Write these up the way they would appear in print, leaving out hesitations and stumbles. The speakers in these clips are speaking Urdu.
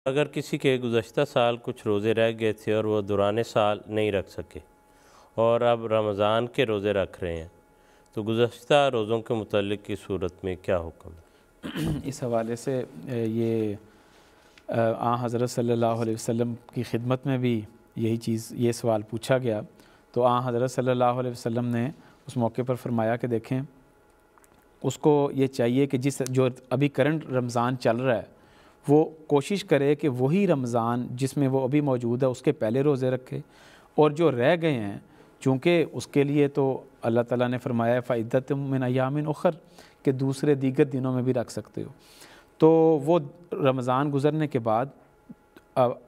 اگر کسی کے گزشتہ سال کچھ روزے رہ گئے تھے اور وہ دوران سال نہیں رکھ سکے اور اب رمضان کے روزے رکھ رہے ہیں تو گزشتہ روزوں کے متعلق کی صورت میں کیا حکم ہے؟ اس حوالے سے یہ حضرت صلی اللہ علیہ وسلم کی خدمت میں بھی یہ سوال پوچھا گیا، تو حضرت صلی اللہ علیہ وسلم نے اس موقع پر فرمایا کہ دیکھیں اس کو یہ چاہیے کہ جو ابھی کرنٹ رمضان چل رہا ہے وہ کوشش کرے کہ وہی رمضان جس میں وہ ابھی موجود ہے اس کے پہلے روزے رکھے، اور جو رہ گئے ہیں چونکہ اس کے لیے تو اللہ تعالیٰ نے فرمایا فَعِدَّةٌ مِّنْ أَيَّامٍ أُخَرَ کہ دوسرے دیگر دنوں میں بھی رکھ سکتے ہو، تو وہ رمضان گزرنے کے بعد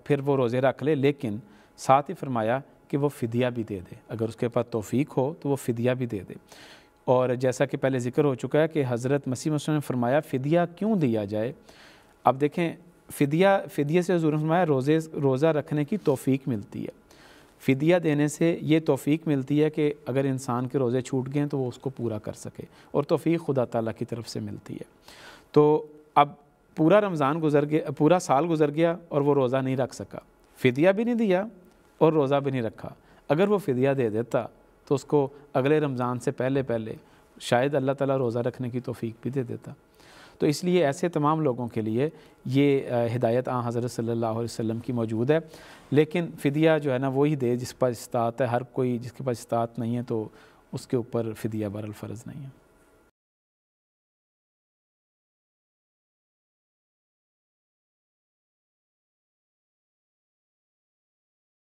پھر وہ روزے رکھ لے، لیکن ساتھ ہی فرمایا کہ وہ فدیہ بھی دے دے، اگر اس کے پاس توفیق ہو تو وہ فدیہ بھی دے دے۔ اور جیسا کہ پہلے ذکر ہو چکا ہے کہ حضرت مسیح موعود نے فرمایا فدیہ کیوں دیا جائے؟ اب دیکھیں فدیہ سے حضور نے فرمایا روزہ رکھنے کی توفیق ملتی ہے، فدیہ دینے سے یہ توفیق ملتی ہے کہ اگر انسان کے روزے چھوٹ گئے تو وہ اس کو پورا کر سکے، اور توفیق خدا تعالیٰ کی طرف سے ملتی ہے۔ تو اب پورا رمضان گزر گیا، پورا سال گزر گیا اور وہ روزہ نہیں رکھ سکا، فدیہ بھی نہیں دیا اور روزہ بھی نہیں رکھا، اگر وہ فدیہ دے دیتا تو اس کو اگلے رمضان سے پہلے شاید اللہ تعالیٰ روزہ رکھنے کی توفیق بھی دے دیتا۔ تو اس لیے ایسے تمام لوگوں کے لیے یہ ہدایت حضرت صلی اللہ علیہ وسلم کی موجود ہے، لیکن فدیہ جو ہے نا وہی دے جس پر استطاعت ہے، ہر کوئی جس کے پاس استطاعت نہیں ہے تو اس کے اوپر فدیہ بہرحال فرض نہیں ہے۔